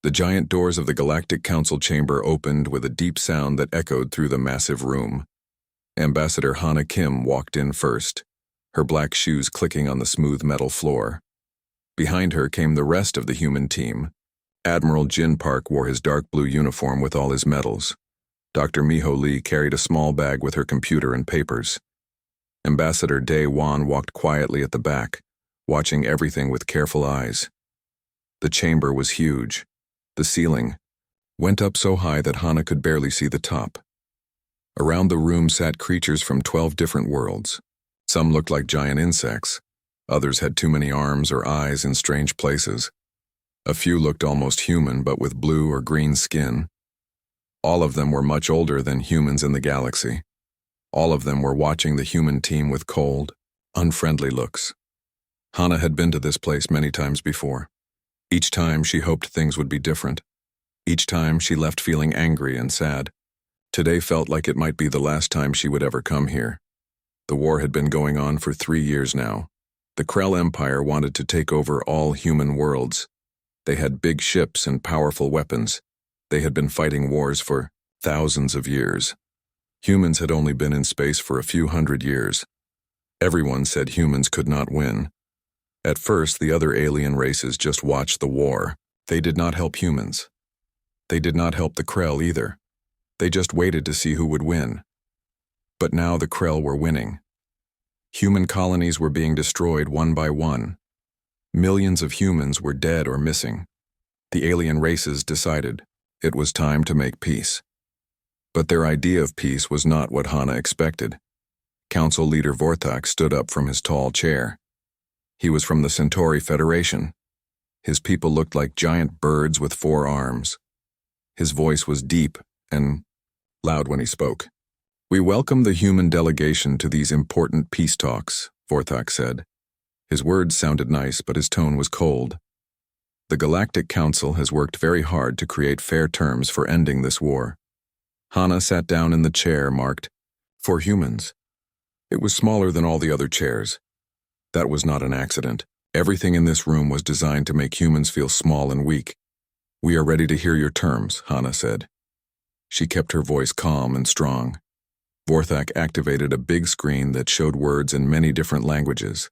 The giant doors of the Galactic Council chamber opened with a deep sound that echoed through the massive room. Ambassador Hana Kim walked in first, her black shoes clicking on the smooth metal floor. Behind her came the rest of the human team. Admiral Jin Park wore his dark blue uniform with all his medals. Dr. Miho Lee carried a small bag with her computer and papers. Ambassador Dae Wan walked quietly at the back, watching everything with careful eyes. The chamber was huge. The ceiling went up so high that Hana could barely see the top. Around the room sat creatures from 12 different worlds. Some looked like giant insects. Others had too many arms or eyes in strange places. A few looked almost human, but with blue or green skin. All of them were much older than humans in the galaxy. All of them were watching the human team with cold, unfriendly looks. Hana had been to this place many times before. Each time she hoped things would be different. Each time she left feeling angry and sad. Today felt like it might be the last time she would ever come here. The war had been going on for 3 years now. The Krell Empire wanted to take over all human worlds. They had big ships and powerful weapons. They had been fighting wars for thousands of years. Humans had only been in space for a few hundred years. Everyone said humans could not win. At first, the other alien races just watched the war. They did not help humans. They did not help the Krell either. They just waited to see who would win. But now the Krell were winning. Human colonies were being destroyed one by one. Millions of humans were dead or missing. The alien races decided it was time to make peace. But their idea of peace was not what Hana expected. Council leader Vorthak stood up from his tall chair. He was from the Centauri Federation. His people looked like giant birds with 4 arms. His voice was deep and loud when he spoke. "We welcome the human delegation to these important peace talks," Vorthak said. His words sounded nice, but his tone was cold. "The Galactic Council has worked very hard to create fair terms for ending this war." Hana sat down in the chair marked, "For Humans." It was smaller than all the other chairs. That was not an accident. Everything in this room was designed to make humans feel small and weak. "We are ready to hear your terms," Hana said. She kept her voice calm and strong. Vorthak activated a big screen that showed words in many different languages.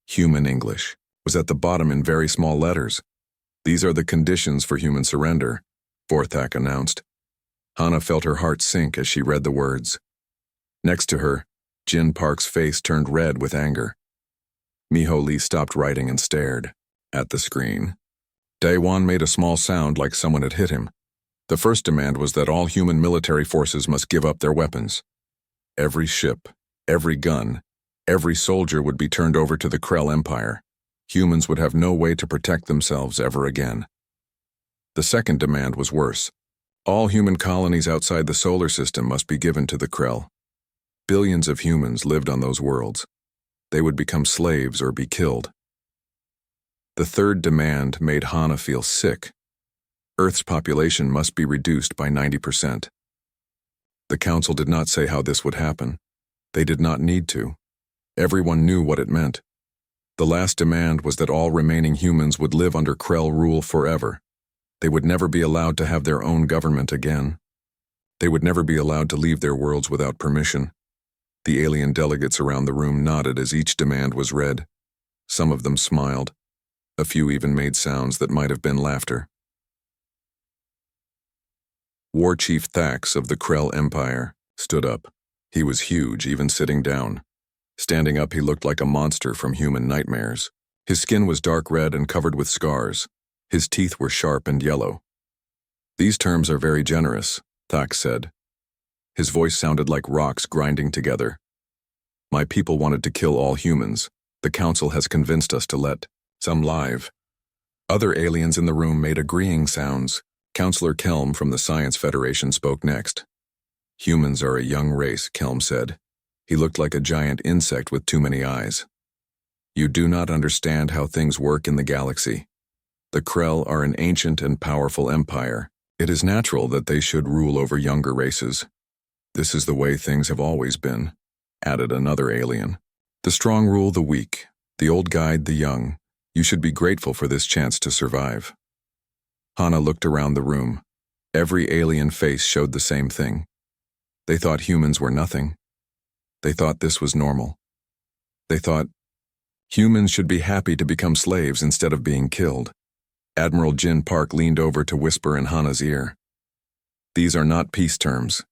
Human English was at the bottom in very small letters. "These are the conditions for human surrender," Vorthak announced. Hana felt her heart sink as she read the words. Next to her, Jin Park's face turned red with anger. Miho Lee stopped writing and stared at the screen. Daewon made a small sound like someone had hit him. The first demand was that all human military forces must give up their weapons. Every ship, every gun, every soldier would be turned over to the Krell Empire. Humans would have no way to protect themselves ever again. The second demand was worse. All human colonies outside the solar system must be given to the Krell. Billions of humans lived on those worlds. They would become slaves or be killed. The third demand made Hana feel sick. Earth's population must be reduced by 90%. The Council did not say how this would happen. They did not need to. Everyone knew what it meant. The last demand was that all remaining humans would live under Krell rule forever. They would never be allowed to have their own government again. They would never be allowed to leave their worlds without permission. The alien delegates around the room nodded as each demand was read. Some of them smiled. A few even made sounds that might have been laughter. War Chief Thax of the Krell Empire stood up. He was huge, even sitting down. Standing up, he looked like a monster from human nightmares. His skin was dark red and covered with scars. His teeth were sharp and yellow. "These terms are very generous," Thax said. His voice sounded like rocks grinding together. "My people wanted to kill all humans. The Council has convinced us to let some live." Other aliens in the room made agreeing sounds. Counselor Kelm from the Science Federation spoke next. "Humans are a young race," Kelm said. He looked like a giant insect with too many eyes. "You do not understand how things work in the galaxy. The Krell are an ancient and powerful empire. It is natural that they should rule over younger races. This is the way things have always been," added another alien. "The strong rule the weak, the old guide the young. You should be grateful for this chance to survive." Hana looked around the room. Every alien face showed the same thing. They thought humans were nothing. They thought this was normal. They thought humans should be happy to become slaves instead of being killed. Admiral Jin Park leaned over to whisper in Hana's ear. These are not peace terms.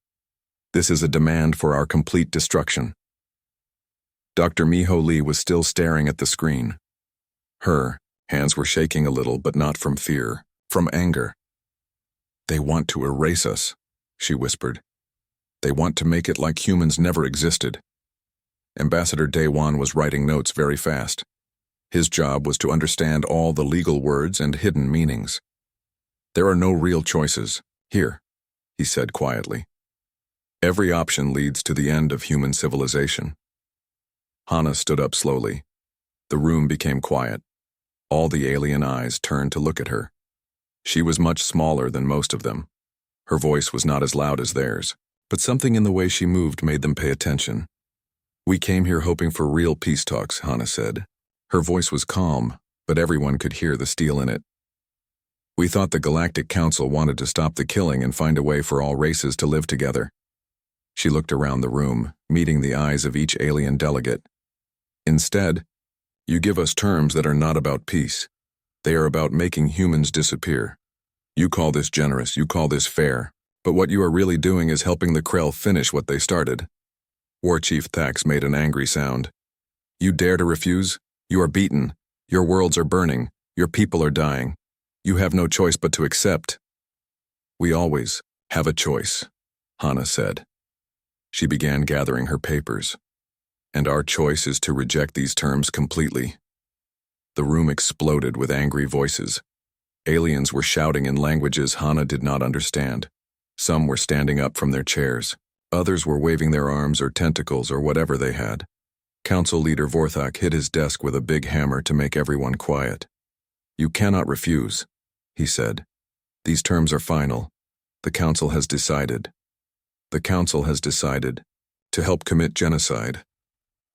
This is a demand for our complete destruction. Dr. Miho Lee was still staring at the screen. Her hands were shaking a little, but not from fear, from anger. They want to erase us, she whispered. They want to make it like humans never existed. Ambassador Daewon was writing notes very fast. His job was to understand all the legal words and hidden meanings. There are no real choices, here, he said quietly. Every option leads to the end of human civilization. Hana stood up slowly. The room became quiet. All the alien eyes turned to look at her. She was much smaller than most of them. Her voice was not as loud as theirs, but something in the way she moved made them pay attention. We came here hoping for real peace talks, Hana said. Her voice was calm, but everyone could hear the steel in it. We thought the Galactic Council wanted to stop the killing and find a way for all races to live together. She looked around the room, meeting the eyes of each alien delegate. Instead, you give us terms that are not about peace. They are about making humans disappear. You call this generous, you call this fair, but what you are really doing is helping the Krell finish what they started. War Chief Thax made an angry sound. You dare to refuse? You are beaten. Your worlds are burning. Your people are dying. You have no choice but to accept. We always have a choice, Hana said. She began gathering her papers. And our choice is to reject these terms completely. The room exploded with angry voices. Aliens were shouting in languages Hana did not understand. Some were standing up from their chairs. Others were waving their arms or tentacles or whatever they had. Council Leader Vorthak hit his desk with a big hammer to make everyone quiet. You cannot refuse, he said. These terms are final. The Council has decided. The Council has decided to help commit genocide,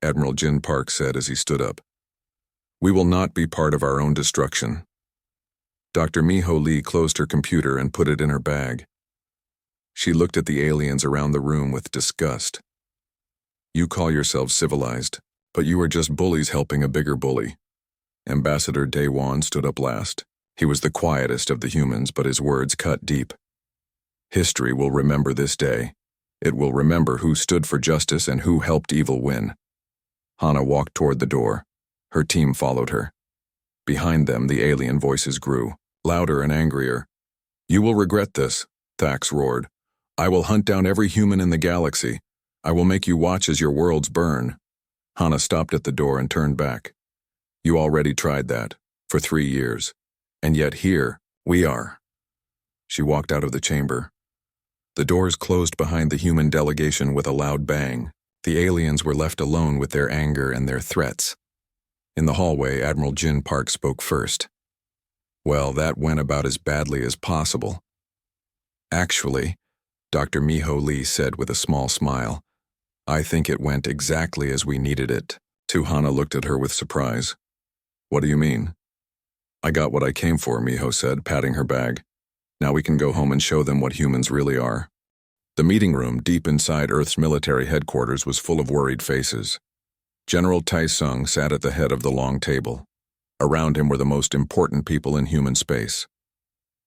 Admiral Jin Park said as he stood up. We will not be part of our own destruction. Dr. Miho Lee closed her computer and put it in her bag. She looked at the aliens around the room with disgust. You call yourselves civilized, but you are just bullies helping a bigger bully. Ambassador Daewon stood up last. He was the quietest of the humans, but his words cut deep. History will remember this day. It will remember who stood for justice and who helped evil win. Hana walked toward the door. Her team followed her. Behind them, the alien voices grew, louder and angrier. You will regret this, Thax roared. I will hunt down every human in the galaxy. I will make you watch as your worlds burn. Hana stopped at the door and turned back. You already tried that, for 3 years. And yet here, we are. She walked out of the chamber. The doors closed behind the human delegation with a loud bang. The aliens were left alone with their anger and their threats. In the hallway, Admiral Jin Park spoke first. Well, that went about as badly as possible. Actually, Dr. Miho Lee said with a small smile, I think it went exactly as we needed it. Hana looked at her with surprise. What do you mean? I got what I came for, Miho said, patting her bag. Now we can go home and show them what humans really are. The meeting room, deep inside Earth's military headquarters, was full of worried faces. General Tai Sung sat at the head of the long table. Around him were the most important people in human space.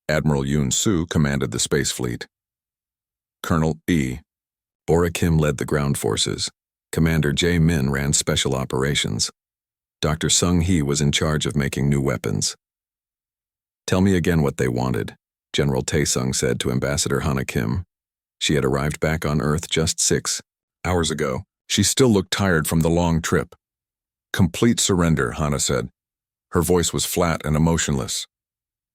Admiral Yoon Soo commanded the space fleet. Colonel E. Bora Kim led the ground forces. Commander Jae Min ran special operations. Dr. Sung Hee was in charge of making new weapons. Tell me again what they wanted, General Taesung said to Ambassador Hana Kim. She had arrived back on Earth just 6 hours ago. She still looked tired from the long trip. Complete surrender, Hana said. Her voice was flat and emotionless.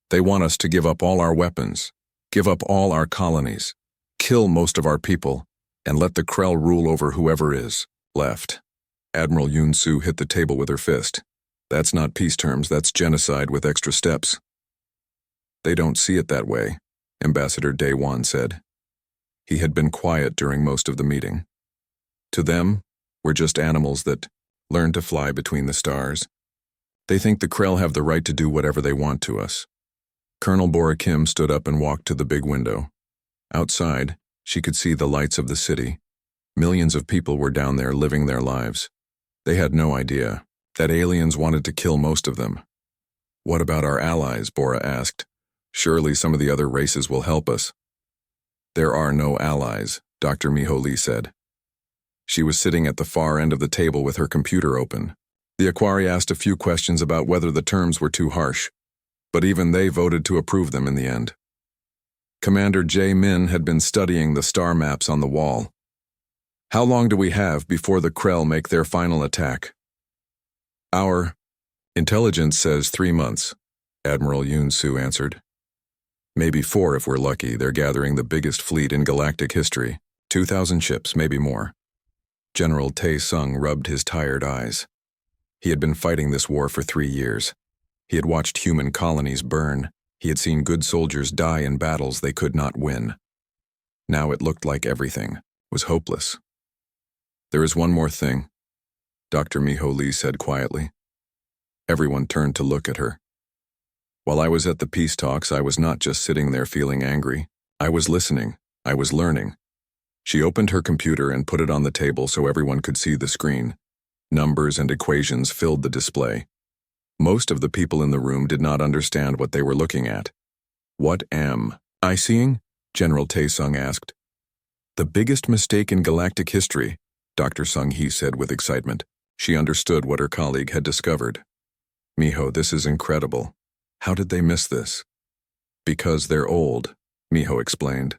They want us to give up all our weapons, give up all our colonies, kill most of our people, and let the Krell rule over whoever is left. Admiral Yoon Soo hit the table with her fist. That's not peace terms, that's genocide with extra steps. They don't see it that way, Ambassador Daewon said. He had been quiet during most of the meeting. To them, we're just animals that learn to fly between the stars. They think the Krell have the right to do whatever they want to us. Colonel Bora Kim stood up and walked to the big window. Outside, she could see the lights of the city. Millions of people were down there living their lives. They had no idea that aliens wanted to kill most of them. "What about our allies?" Bora asked. "Surely some of the other races will help us." "There are no allies," Dr. Miho Lee said. She was sitting at the far end of the table with her computer open. The Aquari asked a few questions about whether the terms were too harsh, but even they voted to approve them in the end. Commander Jae Min had been studying the star maps on the wall. "How long do we have before the Krell make their final attack?" "Our intelligence says 3 months," Admiral Yoon Soo answered. "Maybe 4 if we're lucky. They're gathering the biggest fleet in galactic history. 2,000 ships, maybe more." General Tae Sung rubbed his tired eyes. He had been fighting this war for 3 years. He had watched human colonies burn. He had seen good soldiers die in battles they could not win. Now it looked like everything was hopeless. "There is one more thing," Dr. Miho Lee said quietly. Everyone turned to look at her. "While I was at the peace talks, I was not just sitting there feeling angry. I was listening. I was learning." She opened her computer and put it on the table so everyone could see the screen. Numbers and equations filled the display. Most of the people in the room did not understand what they were looking at. "What am I seeing?" General Tae Sung asked. "The biggest mistake in galactic history," Dr. Sung Hee said with excitement. She understood what her colleague had discovered. "Miho, this is incredible. How did they miss this?" "Because they're old," Miho explained.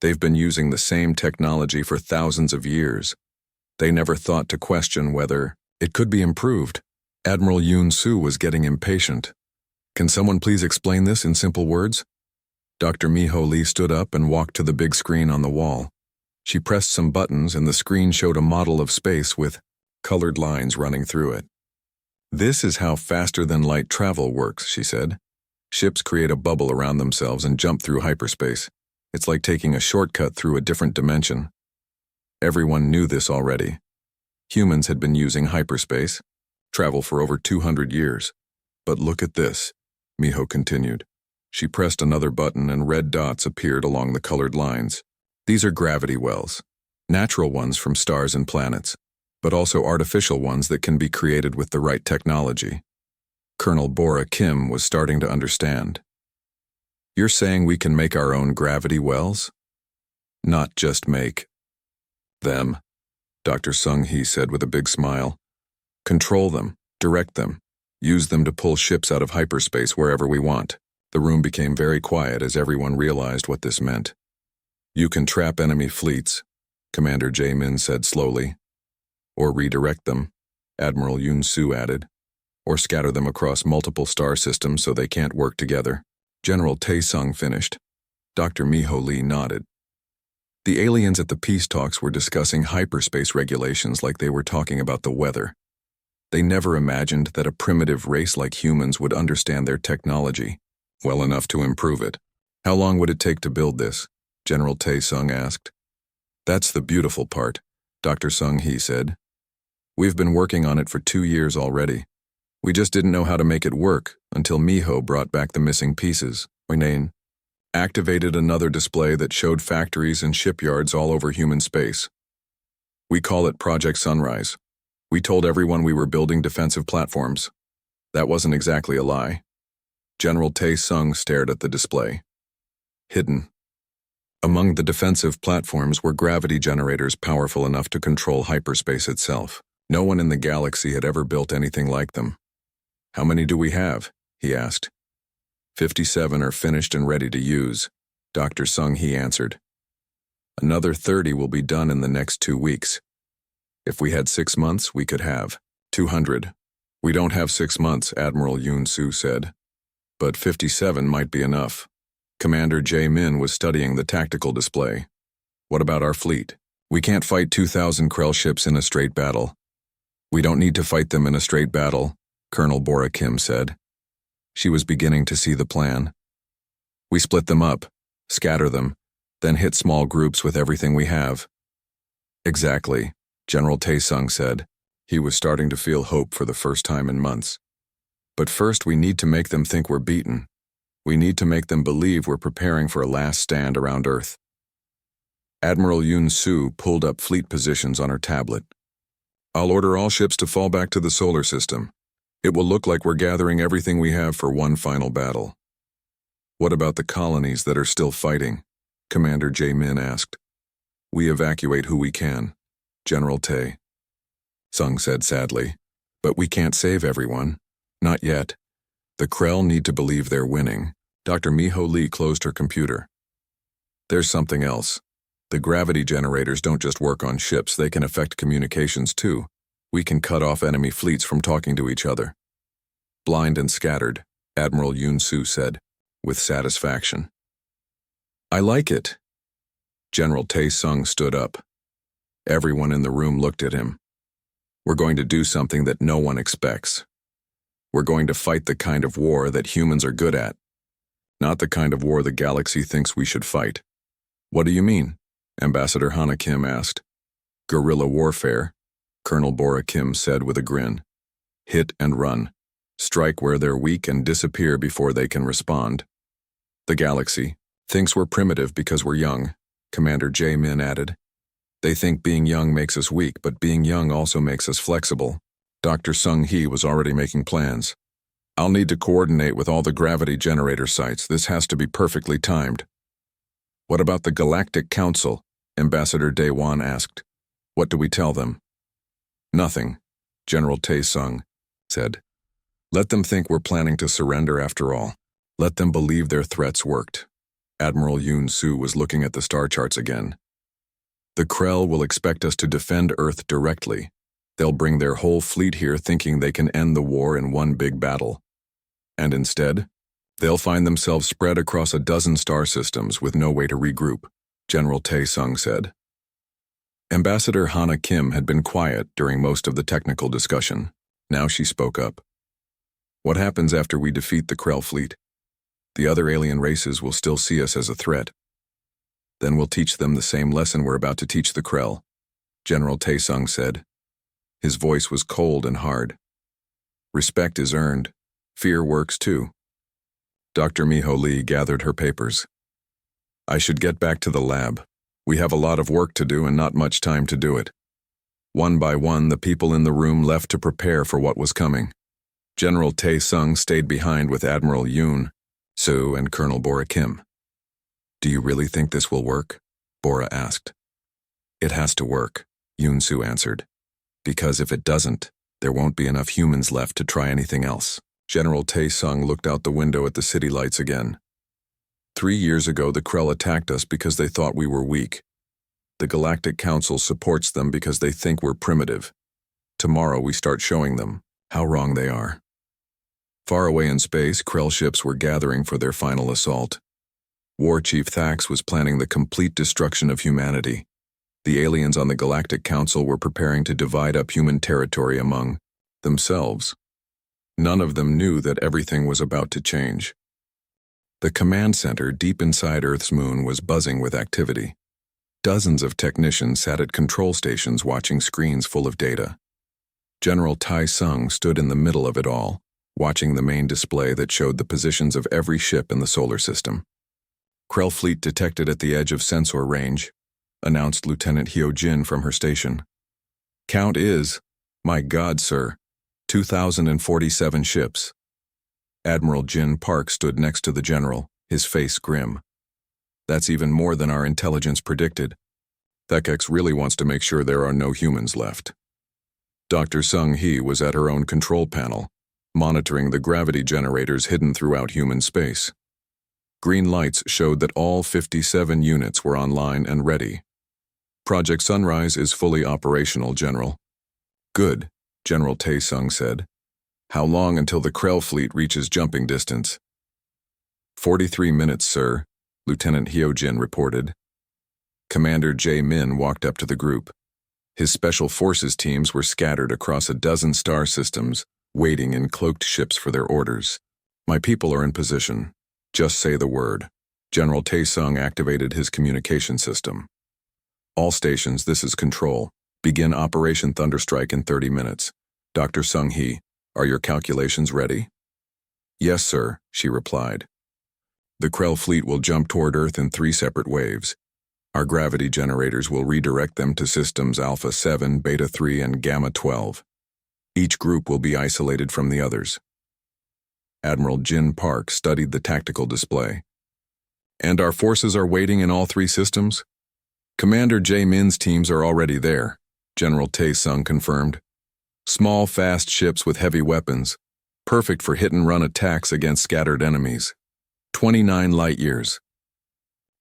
"They've been using the same technology for thousands of years. They never thought to question whether it could be improved." Admiral Yoon Soo was getting impatient. "Can someone please explain this in simple words?" Dr. Miho Lee stood up and walked to the big screen on the wall. She pressed some buttons and the screen showed a model of space with colored lines running through it. "This is how faster-than-light travel works," she said. "Ships create a bubble around themselves and jump through hyperspace. It's like taking a shortcut through a different dimension." Everyone knew this already. Humans had been using hyperspace, travel for over 200 years. "But look at this," Miho continued. She pressed another button and red dots appeared along the colored lines. "These are gravity wells, natural ones from stars and planets, but also artificial ones that can be created with the right technology." Colonel Bora Kim was starting to understand. "You're saying we can make our own gravity wells?" "Not just make them," Dr. Sung Hee said with a big smile. "Control them, direct them, use them to pull ships out of hyperspace wherever we want." The room became very quiet as everyone realized what this meant. "You can trap enemy fleets," Commander Jae Min said slowly. "Or redirect them," Admiral Yoon Soo added. "Or scatter them across multiple star systems so they can't work together." General Tae Sung finished. Dr. Miho Lee nodded. The aliens at the peace talks were discussing hyperspace regulations like they were talking about the weather. They never imagined that a primitive race like humans would understand their technology well enough to improve it. "How long would it take to build this?" General Tae Sung asked. "That's the beautiful part," Dr. Sung Hee said. "We've been working on it for 2 years already. We just didn't know how to make it work until Miho brought back the missing pieces." Wayne activated another display that showed factories and shipyards all over human space. "We call it Project Sunrise. We told everyone we were building defensive platforms. That wasn't exactly a lie." General Tae Sung stared at the display. "Hidden. Among the defensive platforms were gravity generators powerful enough to control hyperspace itself. No one in the galaxy had ever built anything like them." "How many do we have?" he asked. 57 are finished and ready to use," Dr. Sung Hee answered. "Another 30 will be done in the next 2 weeks. If we had 6 months, we could have 200. "We don't have 6 months," Admiral Yoon Soo said. "But 57 might be enough." Commander Jae Min was studying the tactical display. "What about our fleet? We can't fight 2,000 Krell ships in a straight battle." "We don't need to fight them in a straight battle," Colonel Bora Kim said. She was beginning to see the plan. "We split them up, scatter them, then hit small groups with everything we have." "Exactly," General Tae Sung said. He was starting to feel hope for the first time in months. "But first we need to make them think we're beaten." We need to make them believe we're preparing for a last stand around Earth. Admiral Yun Su pulled up fleet positions on her tablet. I'll order all ships to fall back to the solar system. It will look like we're gathering everything we have for one final battle. What about the colonies that are still fighting? Commander Jae-min asked. We evacuate who we can, General Tae. Sung said sadly. But we can't save everyone. Not yet. The Krell need to believe they're winning. Dr. Miho Lee closed her computer. There's something else. The gravity generators don't just work on ships, they can affect communications too. We can cut off enemy fleets from talking to each other. Blind and scattered, Admiral Yun Su said, with satisfaction. I like it. General Tae Sung stood up. Everyone in the room looked at him. We're going to do something that no one expects. We're going to fight the kind of war that humans are good at, not the kind of war the galaxy thinks we should fight. What do you mean? Ambassador Hana Kim asked. Guerrilla warfare, Colonel Bora Kim said with a grin. Hit and run. Strike where they're weak and disappear before they can respond. The galaxy thinks we're primitive because we're young, Commander Jae-min added. They think being young makes us weak, but being young also makes us flexible. Dr. Sung-hee was already making plans. I'll need to coordinate with all the gravity generator sites. This has to be perfectly timed. What about the Galactic Council? Ambassador Dae-won asked. What do we tell them? Nothing, General Tae-sung said. Let them think we're planning to surrender after all. Let them believe their threats worked. Admiral Yun Su was looking at the star charts again. The Krell will expect us to defend Earth directly. They'll bring their whole fleet here thinking they can end the war in one big battle. And instead, they'll find themselves spread across a dozen star systems with no way to regroup, General Tae-sung said. Ambassador Hana Kim had been quiet during most of the technical discussion. Now she spoke up. What happens after we defeat the Krell fleet? The other alien races will still see us as a threat. Then we'll teach them the same lesson we're about to teach the Krell, General Tae-sung said. His voice was cold and hard. Respect is earned. Fear works too. Dr. Miho Lee gathered her papers. I should get back to the lab. We have a lot of work to do and not much time to do it. One by one, the people in the room left to prepare for what was coming. General Tae-sung stayed behind with Admiral Yun Su and Colonel Bora Kim. Do you really think this will work? Bora asked. It has to work, Yun Su answered. Because if it doesn't, there won't be enough humans left to try anything else. General Tae-sung looked out the window at the city lights again. 3 years ago, the Krell attacked us because they thought we were weak. The Galactic Council supports them because they think we're primitive. Tomorrow we start showing them how wrong they are. Far away in space, Krell ships were gathering for their final assault. War Chief Thax was planning the complete destruction of humanity. The aliens on the Galactic Council were preparing to divide up human territory among themselves. None of them knew that everything was about to change. The command center deep inside Earth's moon was buzzing with activity. Dozens of technicians sat at control stations watching screens full of data. General Tae-sung stood in the middle of it all, watching the main display that showed the positions of every ship in the solar system. Krell fleet detected at the edge of sensor range, announced Lieutenant Hyo-jin from her station. Count is, my God, sir, 2,047 ships. Admiral Jin Park stood next to the general, his face grim. That's even more than our intelligence predicted. Thekex really wants to make sure there are no humans left. Dr. Sung-hee was at her own control panel, monitoring the gravity generators hidden throughout human space. Green lights showed that all 57 units were online and ready. Project Sunrise is fully operational, General. Good, General Tae-sung said. How long until the Krell fleet reaches jumping distance? 43 minutes, sir, Lieutenant Hyo-jin reported. Commander Jae-min walked up to the group. His special forces teams were scattered across a dozen star systems, waiting in cloaked ships for their orders. My people are in position. Just say the word. General Tae-sung activated his communication system. All stations, this is Control. Begin Operation Thunderstrike in 30 minutes. Dr. Sung-hee, are your calculations ready? Yes, sir, she replied. The Krell fleet will jump toward Earth in 3 separate waves. Our gravity generators will redirect them to systems Alpha 7, Beta 3, and Gamma 12. Each group will be isolated from the others. Admiral Jin Park studied the tactical display. And our forces are waiting in all 3 systems? Commander Jae-min's teams are already there, General Tae-sung confirmed. Small, fast ships with heavy weapons, perfect for hit-and-run attacks against scattered enemies. 29 light-years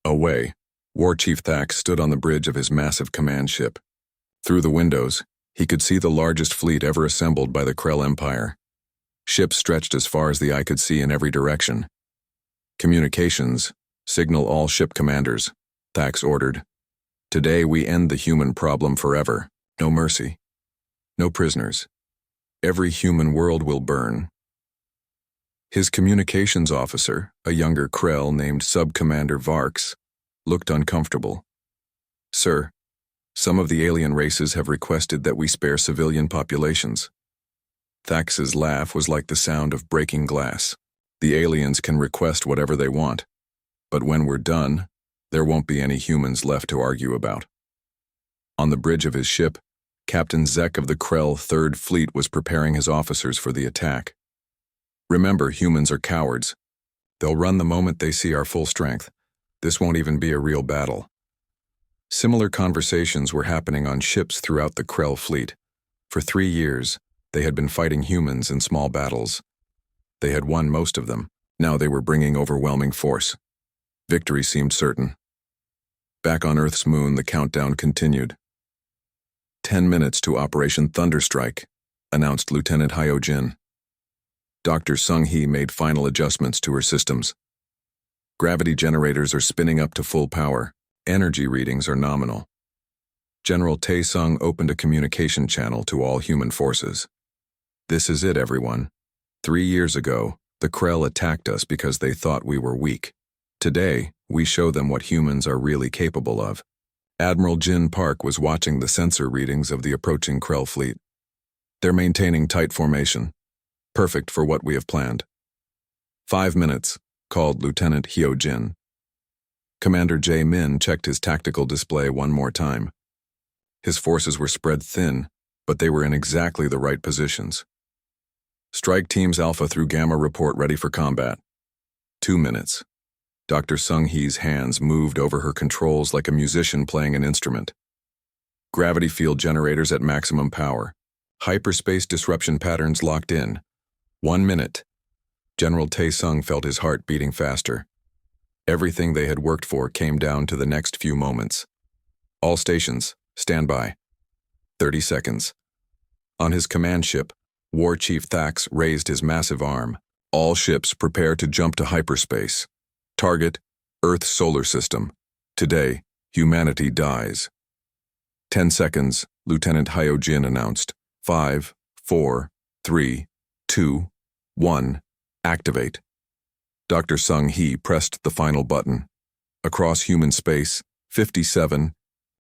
away, War Chief Thax stood on the bridge of his massive command ship. Through the windows, he could see the largest fleet ever assembled by the Krell Empire. Ships stretched as far as the eye could see in every direction. Communications, signal all ship commanders, Thax ordered. Today we end the human problem forever. No mercy. No prisoners. Every human world will burn. His communications officer, a younger Krell named Sub-Commander Varks, looked uncomfortable. Sir, some of the alien races have requested that we spare civilian populations. Thax's laugh was like the sound of breaking glass. The aliens can request whatever they want, but when we're done, there won't be any humans left to argue about. On the bridge of his ship, Captain Zek of the Krell Third Fleet was preparing his officers for the attack. Remember, humans are cowards. They'll run the moment they see our full strength. This won't even be a real battle. Similar conversations were happening on ships throughout the Krell fleet. For 3 years, they had been fighting humans in small battles. They had won most of them. Now they were bringing overwhelming force. Victory seemed certain. Back on Earth's moon, the countdown continued. 10 minutes to Operation Thunderstrike, announced Lieutenant Hyojin. Dr. Sung-hee made final adjustments to her systems. Gravity generators are spinning up to full power. Energy readings are nominal. General Tae-sung opened a communication channel to all human forces. This is it, everyone. 3 years ago, the Krell attacked us because they thought we were weak. Today, we show them what humans are really capable of. Admiral Jin Park was watching the sensor readings of the approaching Krell fleet. They're maintaining tight formation. Perfect for what we have planned. 5 minutes, called Lieutenant Hyojin. Commander Jae-min checked his tactical display one more time. His forces were spread thin, but they were in exactly the right positions. Strike Teams Alpha through Gamma report ready for combat. 2 minutes. Dr. Sung-hee's hands moved over her controls like a musician playing an instrument. Gravity field generators at maximum power. Hyperspace disruption patterns locked in. 1 minute. General Tae-sung felt his heart beating faster. Everything they had worked for came down to the next few moments. All stations, stand by. 30 seconds. On his command ship, War Chief Thax raised his massive arm. All ships prepare to jump to hyperspace. Target, Earth's solar system. Today, humanity dies. 10 seconds, Lieutenant Hyojin announced. 5, 4, 3, 2, 1, activate. Dr. Sung-hee pressed the final button. Across human space, 57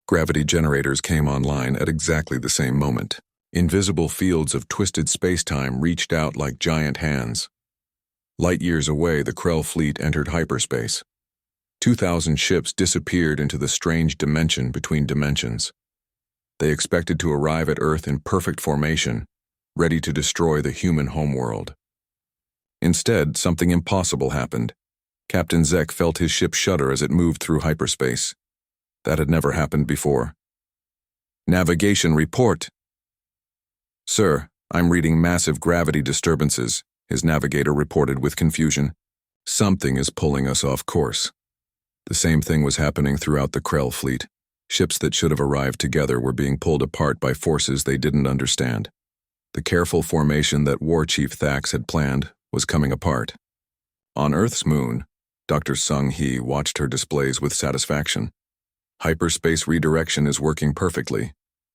gravity generators came online at exactly the same moment. Invisible fields of twisted space-time reached out like giant hands. Light years away, the Krell fleet entered hyperspace. 2,000 ships disappeared into the strange dimension between dimensions. They expected to arrive at Earth in perfect formation, ready to destroy the human homeworld. Instead, something impossible happened. Captain Zek felt his ship shudder as it moved through hyperspace. That had never happened before. Navigation report. Sir, I'm reading massive gravity disturbances, his navigator reported with confusion. Something is pulling us off course. The same thing was happening throughout the Krell fleet. Ships that should have arrived together were being pulled apart by forces they didn't understand. The careful formation that War Chief Thax had planned was coming apart. On Earth's moon, Dr. Sung-hee watched her displays with satisfaction. Hyperspace redirection is working perfectly.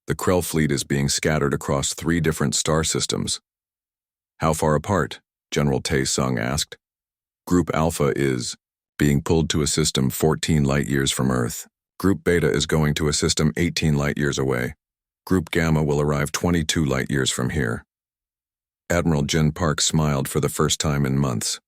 The Krell fleet is being scattered across 3 different star systems. How far apart? General Tae-sung asked. Group Alpha is being pulled to a system 14 light-years from Earth. Group Beta is going to a system 18 light-years away. Group Gamma will arrive 22 light-years from here. Admiral Jin Park smiled for the first time in months.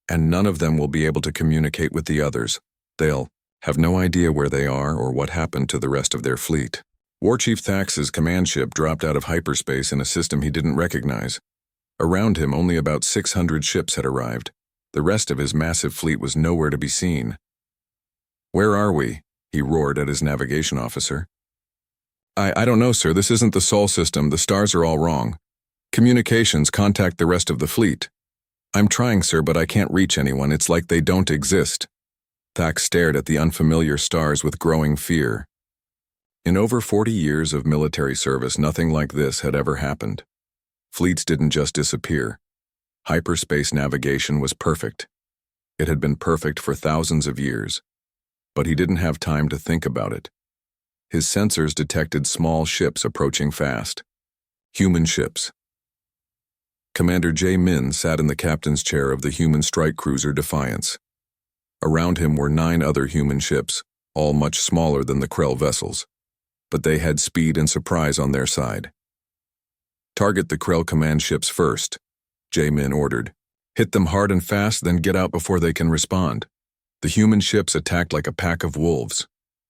And none of them will be able to communicate with the others. They'll have no idea where they are or what happened to the rest of their fleet. War Chief Thax's command ship dropped out of hyperspace in a system he didn't recognize. Around him, only about 600 ships had arrived. The rest of his massive fleet was nowhere to be seen. "Where are we?" he roared at his navigation officer. I don't know, sir. This isn't the Sol system. The stars are all wrong. Communications, contact the rest of the fleet." "I'm trying, sir, but I can't reach anyone. It's like they don't exist." Thax stared at the unfamiliar stars with growing fear. In over 40 years of military service, nothing like this had ever happened. Fleets didn't just disappear. Hyperspace navigation was perfect. It had been perfect for thousands of years. But he didn't have time to think about it. His sensors detected small ships approaching fast. Human ships. Commander J. Min sat in the captain's chair of the human strike cruiser Defiance. Around him were 9 other human ships, all much smaller than the Krell vessels. But they had speed and surprise on their side. "Target the Krell command ships first," J. Min ordered. "Hit them hard and fast, then get out before they can respond." The human ships attacked like a pack of wolves.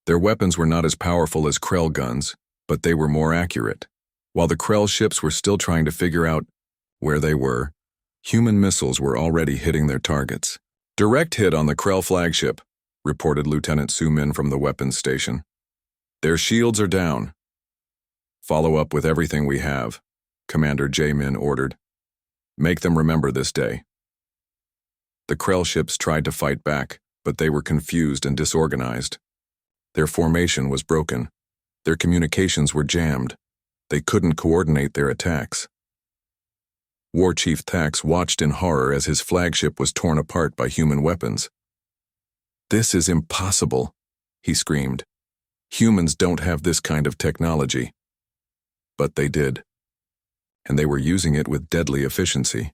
Their weapons were not as powerful as Krell guns, but they were more accurate. While the Krell ships were still trying to figure out where they were, human missiles were already hitting their targets. "Direct hit on the Krell flagship," reported Lieutenant Su-min from the weapons station. "Their shields are down." "Follow up with everything we have," Commander J-Min ordered. "Make them remember this day." The Krell ships tried to fight back, but they were confused and disorganized. Their formation was broken. Their communications were jammed. They couldn't coordinate their attacks. War Chief Thax watched in horror as his flagship was torn apart by human weapons. "This is impossible," he screamed. "Humans don't have this kind of technology." But they did. And they were using it with deadly efficiency.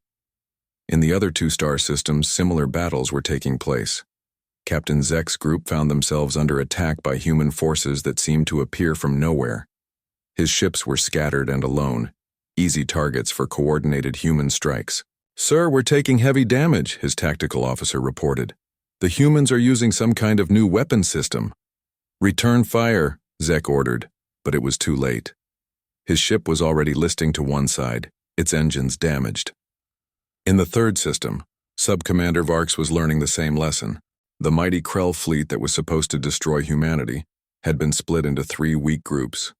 In the other 2 star systems, similar battles were taking place. Captain Zek's group found themselves under attack by human forces that seemed to appear from nowhere. His ships were scattered and alone, easy targets for coordinated human strikes. "Sir, we're taking heavy damage," his tactical officer reported. "The humans are using some kind of new weapon system." "Return fire," Zek ordered, but it was too late. His ship was already listing to one side, its engines damaged. In the 3rd system, Sub-Commander Varks was learning the same lesson. The mighty Krell fleet that was supposed to destroy humanity had been split into 3 weak groups.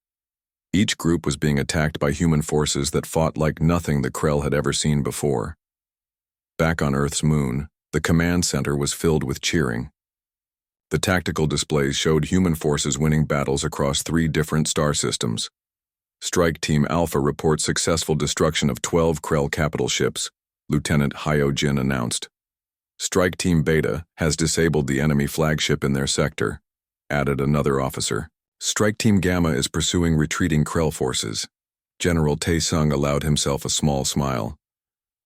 Each group was being attacked by human forces that fought like nothing the Krell had ever seen before. Back on Earth's moon, the command center was filled with cheering. The tactical displays showed human forces winning battles across 3 different star systems. Strike Team Alpha reports successful destruction of 12 Krell capital ships, Lieutenant Hyo-jin announced. Strike Team Beta has disabled the enemy flagship in their sector, added another officer. Strike Team Gamma is pursuing retreating Krell forces. General Tae-sung allowed himself a small smile.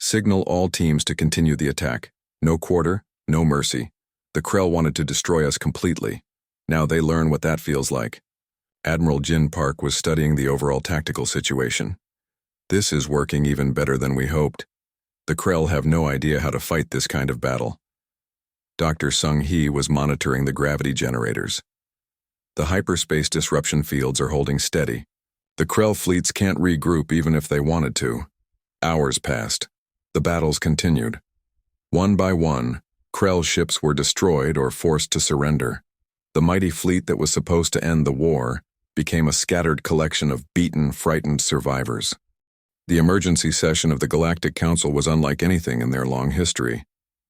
Signal all teams to continue the attack. No quarter, no mercy. The Krell wanted to destroy us completely. Now they learn what that feels like. Admiral Jin Park was studying the overall tactical situation. "This is working even better than we hoped. The Krell have no idea how to fight this kind of battle." Dr. Sung-hee was monitoring the gravity generators. "The hyperspace disruption fields are holding steady. The Krell fleets can't regroup even if they wanted to." Hours passed. The battles continued. One by one, Krell ships were destroyed or forced to surrender. The mighty fleet that was supposed to end the war became a scattered collection of beaten, frightened survivors. The emergency session of the Galactic Council was unlike anything in their long history.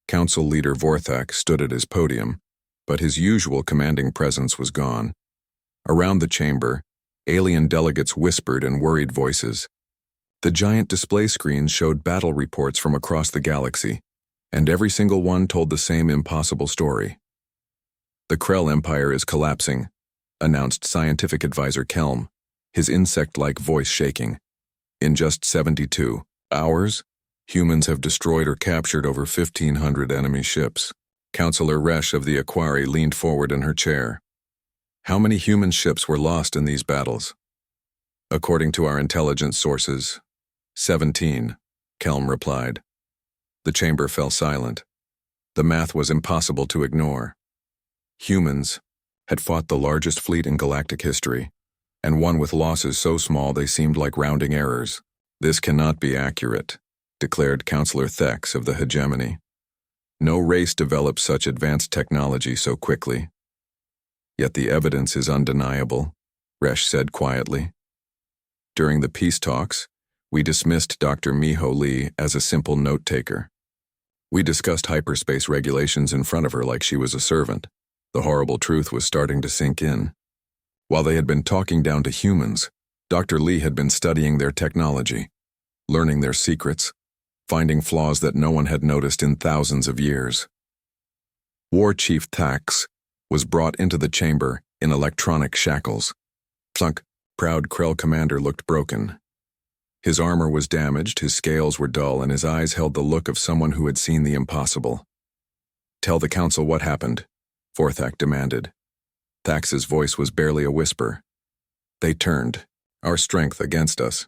Council leader Vorthak stood at his podium, but his usual commanding presence was gone. Around the chamber, alien delegates whispered in worried voices. The giant display screens showed battle reports from across the galaxy, and every single one told the same impossible story. "The Krell Empire is collapsing," announced scientific advisor Kelm, his insect-like voice shaking. "In just 72 hours, humans have destroyed or captured over 1,500 enemy ships." Counselor Resh of the Aquari leaned forward in her chair. "How many human ships were lost in these battles?" "According to our intelligence sources, 17, Kelm replied. The chamber fell silent. The math was impossible to ignore. Humans had fought the largest fleet in galactic history, and one with losses so small they seemed like rounding errors. "This cannot be accurate," declared Counselor Thex of the hegemony. "No race developed such advanced technology so quickly." "Yet the evidence is undeniable," Resh said quietly. During the peace talks, we dismissed Dr. Miho Lee as a simple note-taker. We discussed hyperspace regulations in front of her like she was a servant. The horrible truth was starting to sink in. While they had been talking down to humans, Dr. Lee had been studying their technology, learning their secrets, finding flaws that no one had noticed in thousands of years. War Chief Thax was brought into the chamber in electronic shackles. Plunk, proud Krell commander looked broken. His armor was damaged, his scales were dull, and his eyes held the look of someone who had seen the impossible. "Tell the council what happened," Forthak demanded. Thax's voice was barely a whisper. "They turned our strength against us.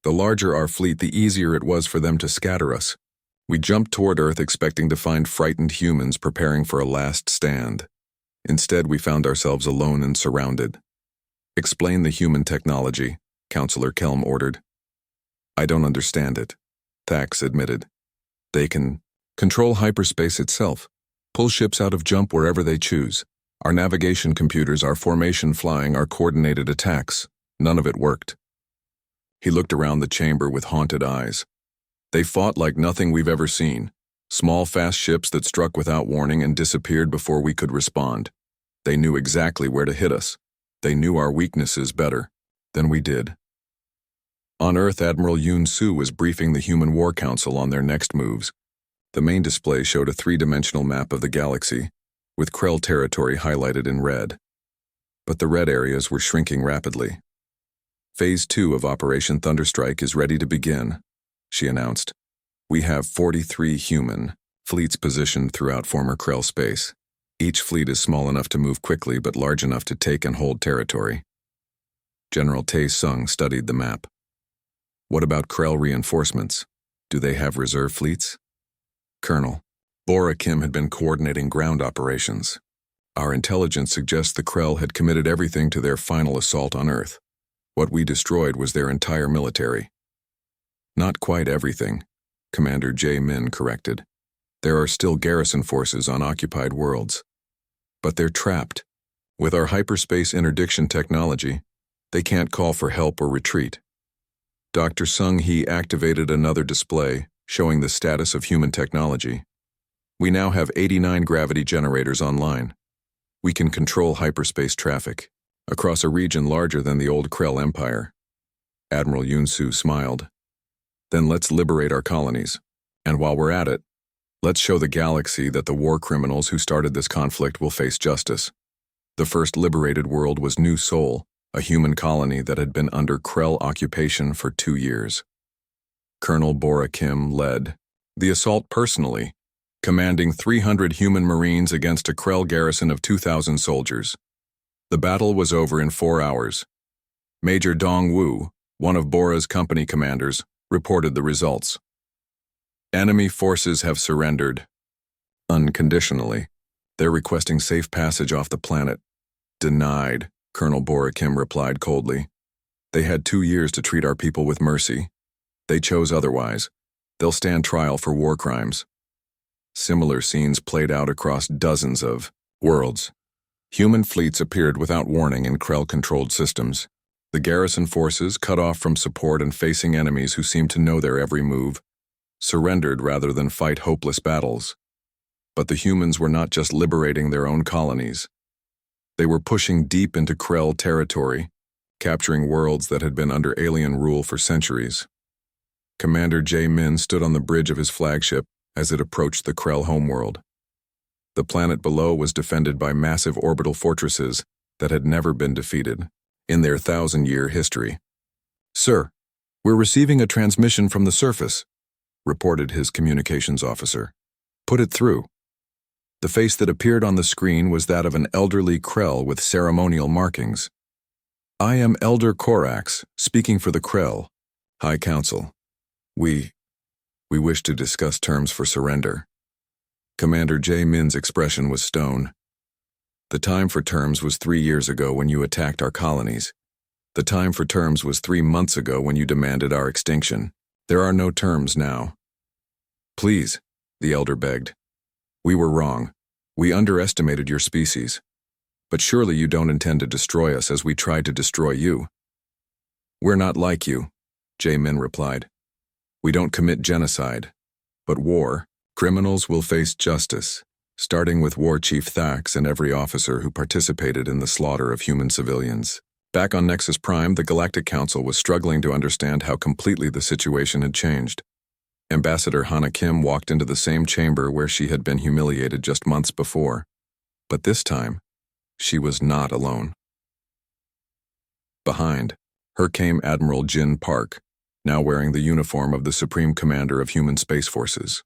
The larger our fleet, the easier it was for them to scatter us. We jumped toward Earth expecting to find frightened humans preparing for a last stand. Instead, we found ourselves alone and surrounded." "Explain the human technology," Counselor Kelm ordered. "I don't understand it," Thax admitted. "They can control hyperspace itself, pull ships out of jump wherever they choose. Our navigation computers, our formation flying, our coordinated attacks. None of it worked." He looked around the chamber with haunted eyes. "They fought like nothing we've ever seen. Small, fast ships that struck without warning and disappeared before we could respond. They knew exactly where to hit us. They knew our weaknesses better than we did." On Earth, Admiral Yoon Soo was briefing the Human War Council on their next moves. The main display showed a three-dimensional map of the galaxy, with Krell territory highlighted in red. But the red areas were shrinking rapidly. "Phase 2 of Operation Thunderstrike is ready to begin," she announced. "We have 43 human fleets positioned throughout former Krell space. Each fleet is small enough to move quickly but large enough to take and hold territory." General Tae Sung studied the map. "What about Krell reinforcements? Do they have reserve fleets?" "Colonel, Bora Kim had been coordinating ground operations. Our intelligence suggests the Krell had committed everything to their final assault on Earth. What we destroyed was their entire military." "Not quite everything," Commander J. Min corrected. "There are still garrison forces on occupied worlds. But they're trapped. With our hyperspace interdiction technology, they can't call for help or retreat." Dr. Sung Hee activated another display, showing the status of human technology. "We now have 89 gravity generators online. We can control hyperspace traffic across a region larger than the old Krell Empire." Admiral Yoon-Soo smiled. "Then let's liberate our colonies. And while we're at it, let's show the galaxy that the war criminals who started this conflict will face justice." The first liberated world was New Sol, a human colony that had been under Krell occupation for 2 years. Colonel Bora Kim led the assault personally, commanding 300 human Marines against a Krell garrison of 2,000 soldiers. The battle was over in 4 hours. Major Dong Wu, one of Bora's company commanders, reported the results. "Enemy forces have surrendered. Unconditionally. They're requesting safe passage off the planet." "Denied," Colonel Bora Kim replied coldly. "They had 2 years to treat our people with mercy. They chose otherwise. They'll stand trial for war crimes." Similar scenes played out across dozens of worlds. Human fleets appeared without warning in Krell-controlled systems. The garrison forces, cut off from support and facing enemies who seemed to know their every move, surrendered rather than fight hopeless battles. But the humans were not just liberating their own colonies. They were pushing deep into Krell territory, capturing worlds that had been under alien rule for centuries. Commander J. Min stood on the bridge of his flagship as it approached the Krell homeworld. The planet below was defended by massive orbital fortresses that had never been defeated in their 1,000-year history. "Sir, we're receiving a transmission from the surface," reported his communications officer. "Put it through." The face that appeared on the screen was that of an elderly Krell with ceremonial markings. "I am Elder Korax, speaking for the Krell. High Council. We wish to discuss terms for surrender." Commander J. Min's expression was stone. The time for terms was 3 years ago when you attacked our colonies. The time for terms was 3 months ago when you demanded our extinction. There are no terms now. Please, the elder begged. We were wrong. We underestimated your species. But surely you don't intend to destroy us as we tried to destroy you. We're not like you, J. Min replied. We don't commit genocide, but war. Criminals will face justice, starting with War Chief Thax and every officer who participated in the slaughter of human civilians. Back on Nexus Prime, the Galactic Council was struggling to understand how completely the situation had changed. Ambassador Hana Kim walked into the same chamber where she had been humiliated just months before. But this time, she was not alone. Behind her came Admiral Jin Park, now wearing the uniform of the Supreme Commander of Human Space Forces.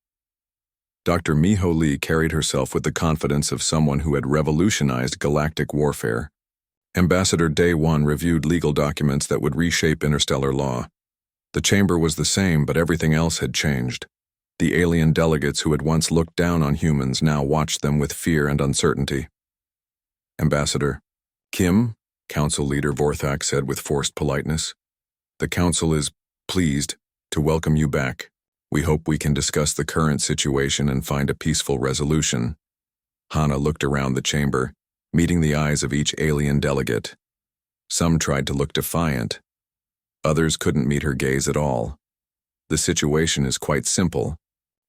Dr. Miho Lee carried herself with the confidence of someone who had revolutionized galactic warfare. Ambassador Day One reviewed legal documents that would reshape interstellar law. The chamber was the same, but everything else had changed. The alien delegates who had once looked down on humans now watched them with fear and uncertainty. Ambassador Kim, Council Leader Vorthak said with forced politeness, the Council is pleased to welcome you back. We hope we can discuss the current situation and find a peaceful resolution. Hana looked around the chamber, meeting the eyes of each alien delegate. Some tried to look defiant. Others couldn't meet her gaze at all. The situation is quite simple,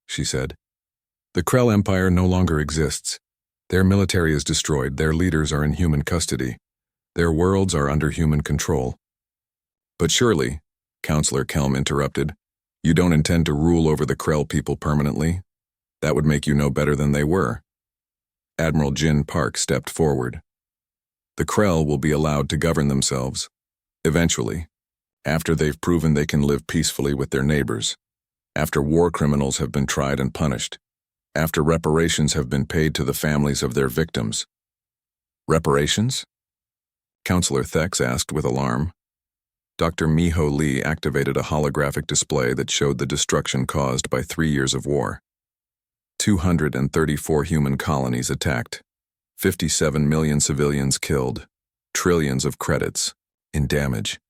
she said. The Krell Empire no longer exists. Their military is destroyed, their leaders are in human custody. Their worlds are under human control. But surely, Counselor Kelm interrupted, you don't intend to rule over the Krell people permanently? That would make you no better than they were. Admiral Jin Park stepped forward. The Krell will be allowed to govern themselves, eventually, after they've proven they can live peacefully with their neighbors, after war criminals have been tried and punished, after reparations have been paid to the families of their victims. Reparations? Counselor Thex asked with alarm. Dr. Miho Lee activated a holographic display that showed the destruction caused by 3 years of war. 234 human colonies attacked, 57 million civilians killed, trillions of credits in damage.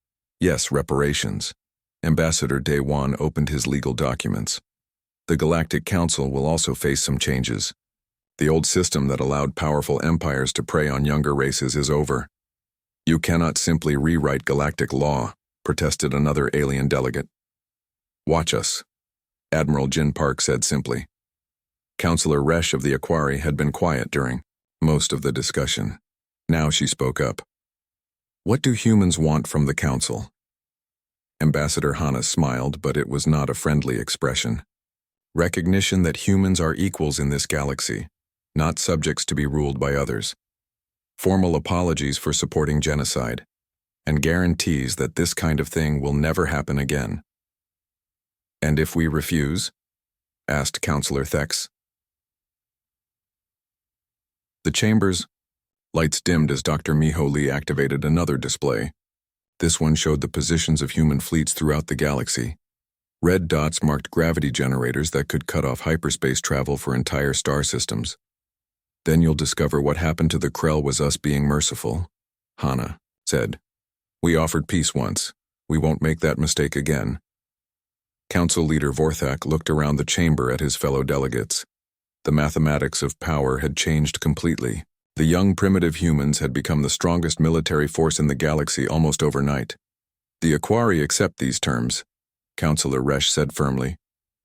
Yes, reparations. Ambassador Day One opened his legal documents. The Galactic Council will also face some changes. The old system that allowed powerful empires to prey on younger races is over. You cannot simply rewrite galactic law, protested another alien delegate. Watch us, Admiral Jin Park said simply. Counselor Resh of the Aquari had been quiet during most of the discussion. Now she spoke up. What do humans want from the Council? Ambassador Hana smiled, but it was not a friendly expression. Recognition that humans are equals in this galaxy, not subjects to be ruled by others. Formal apologies for supporting genocide, and guarantees that this kind of thing will never happen again. And if we refuse? Asked Counselor Thex. The chamber's lights dimmed as Dr. Miho Lee activated another display. This one showed the positions of human fleets throughout the galaxy. Red dots marked gravity generators that could cut off hyperspace travel for entire star systems. Then you'll discover what happened to the Krell was us being merciful, Hana said. We offered peace once. We won't make that mistake again. Council Leader Vorthak looked around the chamber at his fellow delegates. The mathematics of power had changed completely. The young primitive humans had become the strongest military force in the galaxy almost overnight. The Aquari accept these terms, Counselor Resh said firmly.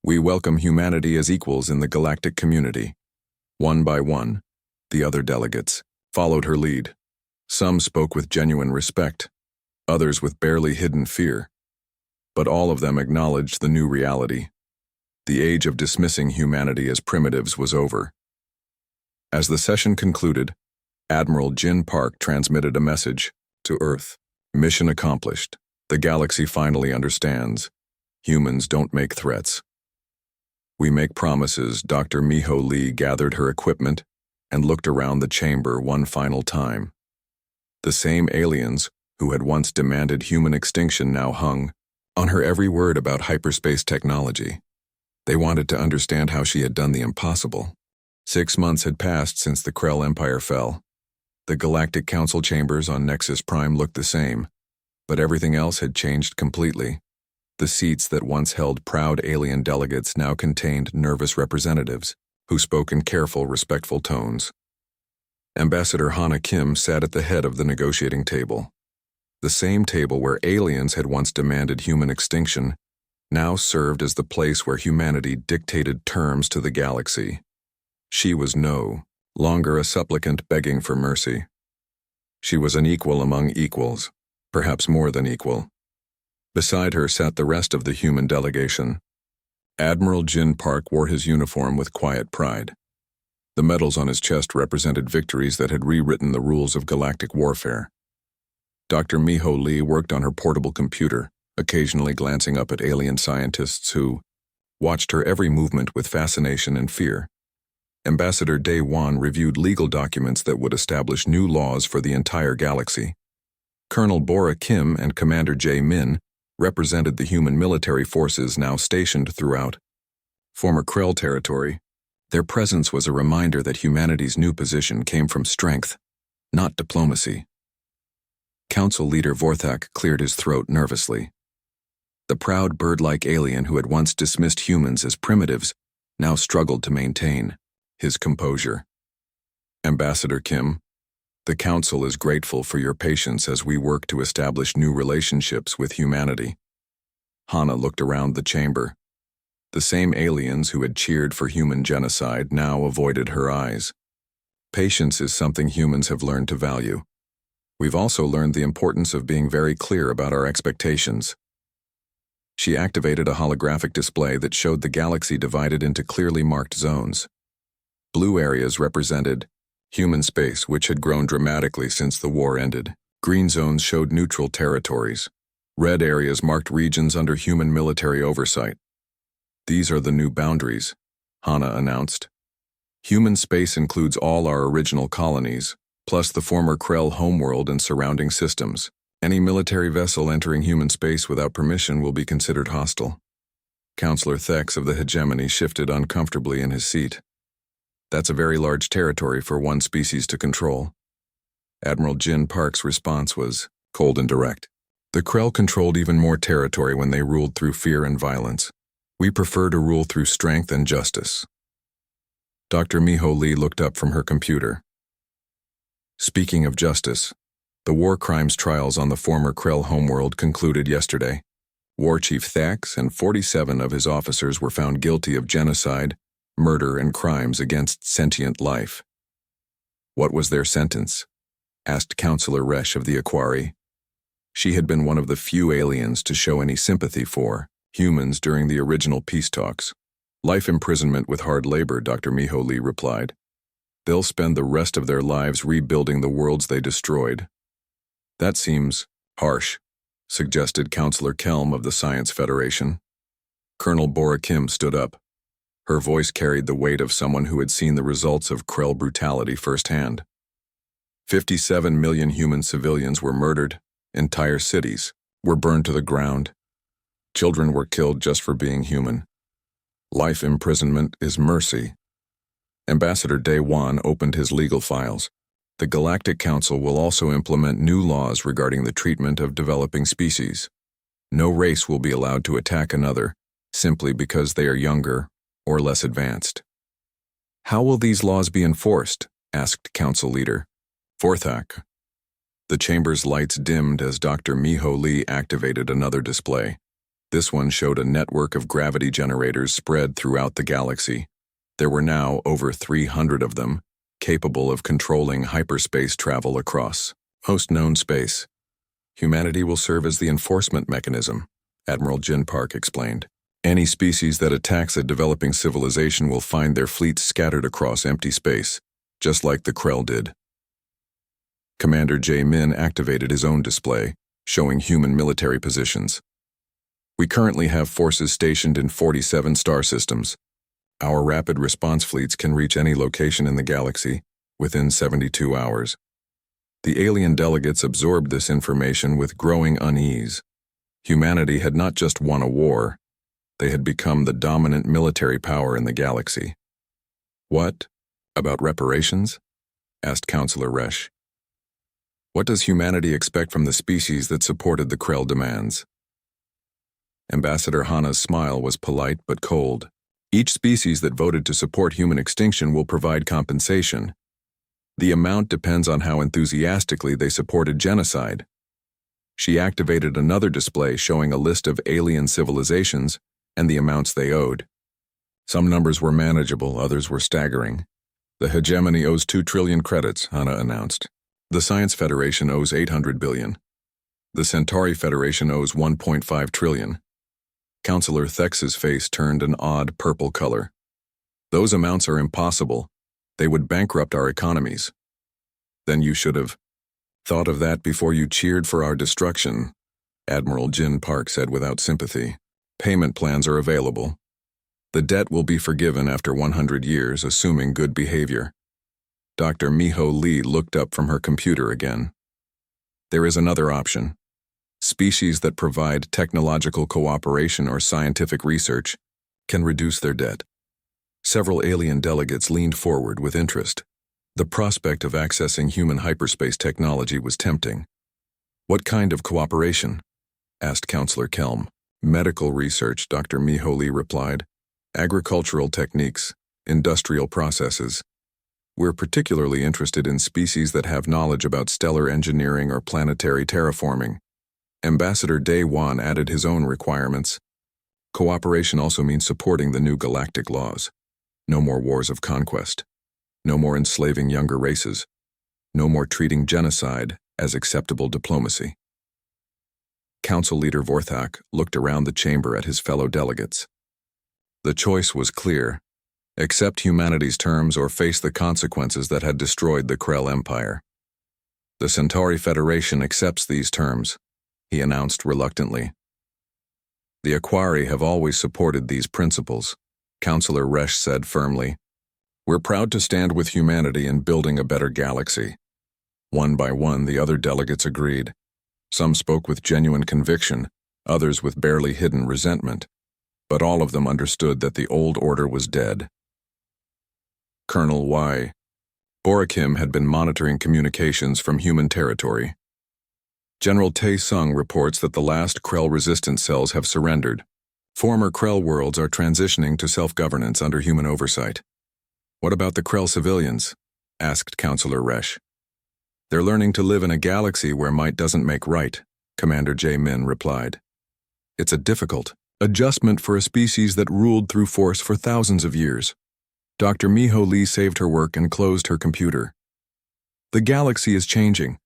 We welcome humanity as equals in the galactic community. One by one, the other delegates followed her lead. Some spoke with genuine respect, others with barely hidden fear. But all of them acknowledged the new reality. The age of dismissing humanity as primitives was over. As the session concluded, Admiral Jin Park transmitted a message to Earth. Mission accomplished. The galaxy finally understands. Humans don't make threats. We make promises. Dr. Miho Lee gathered her equipment and looked around the chamber one final time. The same aliens who had once demanded human extinction now hung on her every word about hyperspace technology. They wanted to understand how she had done the impossible. 6 months had passed since the Krell Empire fell. The Galactic Council chambers on Nexus Prime looked the same, but everything else had changed completely. The seats that once held proud alien delegates now contained nervous representatives who spoke in careful, respectful tones. Ambassador Hana Kim sat at the head of the negotiating table. The same table where aliens had once demanded human extinction now served as the place where humanity dictated terms to the galaxy. She was no longer a supplicant begging for mercy. She was an equal among equals, perhaps more than equal. Beside her sat the rest of the human delegation. Admiral Jin Park wore his uniform with quiet pride. The medals on his chest represented victories that had rewritten the rules of galactic warfare. Dr. Miho Lee worked on her portable computer, occasionally glancing up at alien scientists who watched her every movement with fascination and fear. Ambassador Dae Wan reviewed legal documents that would establish new laws for the entire galaxy. Colonel Bora Kim and Commander Jae Min represented the human military forces now stationed throughout former Krell territory. Their presence was a reminder that humanity's new position came from strength, not diplomacy. Council leader Vorthak cleared his throat nervously. The proud bird-like alien who had once dismissed humans as primitives now struggled to maintain his composure. Ambassador Kim, the Council is grateful for your patience as we work to establish new relationships with humanity. Hana looked around the chamber. The same aliens who had cheered for human genocide now avoided her eyes. Patience is something humans have learned to value. We've also learned the importance of being very clear about our expectations. She activated a holographic display that showed the galaxy divided into clearly marked zones. Blue areas represented human space, which had grown dramatically since the war ended. Green zones showed neutral territories. Red areas marked regions under human military oversight. These are the new boundaries, Hana announced. Human space includes all our original colonies, plus the former Krell homeworld and surrounding systems. Any military vessel entering human space without permission will be considered hostile. Counselor Thex of the hegemony shifted uncomfortably in his seat. That's a very large territory for one species to control. Admiral Jin Park's response was cold and direct. The Krell controlled even more territory when they ruled through fear and violence. We prefer to rule through strength and justice. Dr. Miho Lee looked up from her computer. Speaking of justice, the war crimes trials on the former Krell homeworld concluded yesterday. War Chief Thax and 47 of his officers were found guilty of genocide, murder, and crimes against sentient life. What was their sentence? Asked Counselor Resh of the Aquari. She had been one of the few aliens to show any sympathy for humans during the original peace talks. Life imprisonment with hard labor, Dr. Miho Lee replied. They'll spend the rest of their lives rebuilding the worlds they destroyed. That seems harsh, suggested Counselor Kelm of the Science Federation. Colonel Bora Kim stood up. Her voice carried the weight of someone who had seen the results of Krell brutality firsthand. 57 million human civilians were murdered. Entire cities were burned to the ground. Children were killed just for being human. Life imprisonment is mercy. Ambassador Dae Wan opened his legal files. The Galactic Council will also implement new laws regarding the treatment of developing species. No race will be allowed to attack another simply because they are younger or less advanced. How will these laws be enforced? Asked Council Leader Vorthak. The chamber's lights dimmed as Dr. Miho Lee activated another display. This one showed a network of gravity generators spread throughout the galaxy. There were now over 300 of them, capable of controlling hyperspace travel across most known space. Humanity will serve as the enforcement mechanism, Admiral Jin Park explained. Any species that attacks a developing civilization will find their fleets scattered across empty space, just like the Krell did. Commander Jae Min activated his own display, showing human military positions. We currently have forces stationed in 47 star systems. Our rapid response fleets can reach any location in the galaxy within 72 hours. The alien delegates absorbed this information with growing unease. Humanity had not just won a war, they had become the dominant military power in the galaxy. What? About reparations? Asked Counselor Resch. What does humanity expect from the species that supported the Krell demands? Ambassador Hana's smile was polite but cold. Each species that voted to support human extinction will provide compensation. The amount depends on how enthusiastically they supported genocide. She activated another display showing a list of alien civilizations and the amounts they owed. Some numbers were manageable, others were staggering. The hegemony owes 2 trillion credits, Hana announced. The Science Federation owes 800 billion. The Centauri Federation owes 1.5 trillion. Counselor Thex's face turned an odd purple color. Those amounts are impossible. They would bankrupt our economies. Then you should have thought of that before you cheered for our destruction, Admiral Jin Park said without sympathy. Payment plans are available. The debt will be forgiven after 100 years, assuming good behavior. Dr. Miho Lee looked up from her computer again. There is another option. Species that provide technological cooperation or scientific research can reduce their debt. Several alien delegates leaned forward with interest. The prospect of accessing human hyperspace technology was tempting. What kind of cooperation? Asked Counselor Kelm. Medical research, Dr. Miho Lee replied. Agricultural techniques, industrial processes. We're particularly interested in species that have knowledge about stellar engineering or planetary terraforming. Ambassador Day Wan added his own requirements. Cooperation also means supporting the new galactic laws. No more wars of conquest. No more enslaving younger races. No more treating genocide as acceptable diplomacy. Council Leader Vorthak looked around the chamber at his fellow delegates. The choice was clear. Accept humanity's terms or face the consequences that had destroyed the Krell Empire. The Centauri Federation accepts these terms, he announced reluctantly. The Aquari have always supported these principles, Counselor Resch said firmly. We're proud to stand with humanity in building a better galaxy. One by one, the other delegates agreed. Some spoke with genuine conviction, others with barely hidden resentment. But all of them understood that the old order was dead. Colonel Y. Borakim had been monitoring communications from human territory. General Tae Sung reports that the last Krell-resistant cells have surrendered. Former Krell worlds are transitioning to self-governance under human oversight. What about the Krell civilians? Asked Counselor Resch. They're learning to live in a galaxy where might doesn't make right, Commander Jae Min replied. It's a difficult adjustment for a species that ruled through force for thousands of years. Dr. Miho Lee saved her work and closed her computer. The galaxy is changing.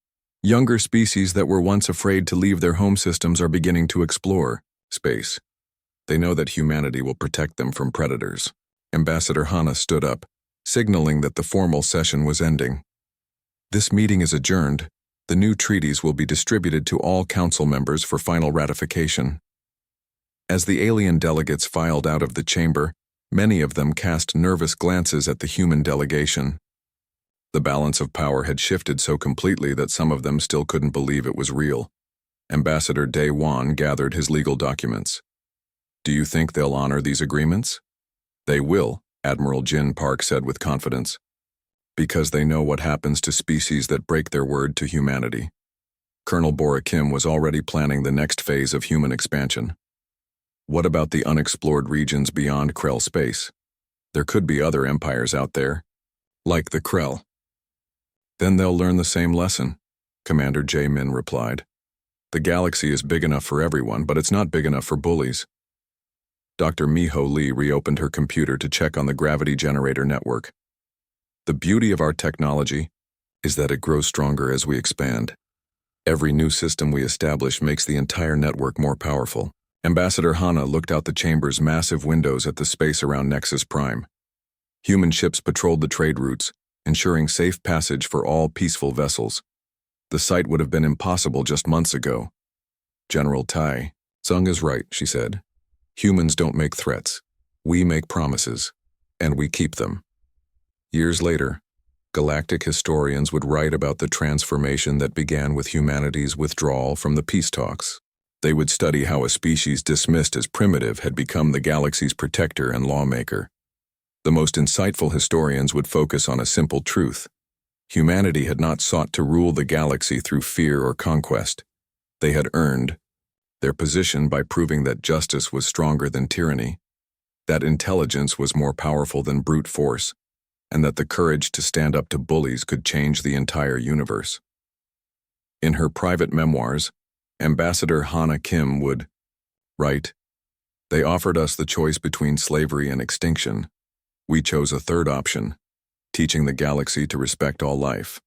Younger species that were once afraid to leave their home systems are beginning to explore space. They know that humanity will protect them from predators. Ambassador Hana stood up, signaling that the formal session was ending. This meeting is adjourned. The new treaties will be distributed to all council members for final ratification. As the alien delegates filed out of the chamber, many of them cast nervous glances at the human delegation. The balance of power had shifted so completely that some of them still couldn't believe it was real. Ambassador Day Wan gathered his legal documents. Do you think they'll honor these agreements? They will, Admiral Jin Park said with confidence. Because they know what happens to species that break their word to humanity. Colonel Borakim was already planning the next phase of human expansion. What about the unexplored regions beyond Krell space? There could be other empires out there, like the Krell. Then they'll learn the same lesson, Commander Jae Min replied. The galaxy is big enough for everyone, but it's not big enough for bullies. Dr. Miho Lee reopened her computer to check on the gravity generator network. The beauty of our technology is that it grows stronger as we expand. Every new system we establish makes the entire network more powerful. Ambassador Hana looked out the chamber's massive windows at the space around Nexus Prime. Human ships patrolled the trade routes, ensuring safe passage for all peaceful vessels. The sight would have been impossible just months ago. General Tai Sung is right, she said. Humans don't make threats. We make promises, and we keep them. Years later, galactic historians would write about the transformation that began with humanity's withdrawal from the peace talks. They would study how a species dismissed as primitive had become the galaxy's protector and lawmaker. The most insightful historians would focus on a simple truth. Humanity had not sought to rule the galaxy through fear or conquest. They had earned their position by proving that justice was stronger than tyranny, that intelligence was more powerful than brute force, and that the courage to stand up to bullies could change the entire universe. In her private memoirs, Ambassador Hana Kim would write, "They offered us the choice between slavery and extinction. We chose a third option, teaching the galaxy to respect all life."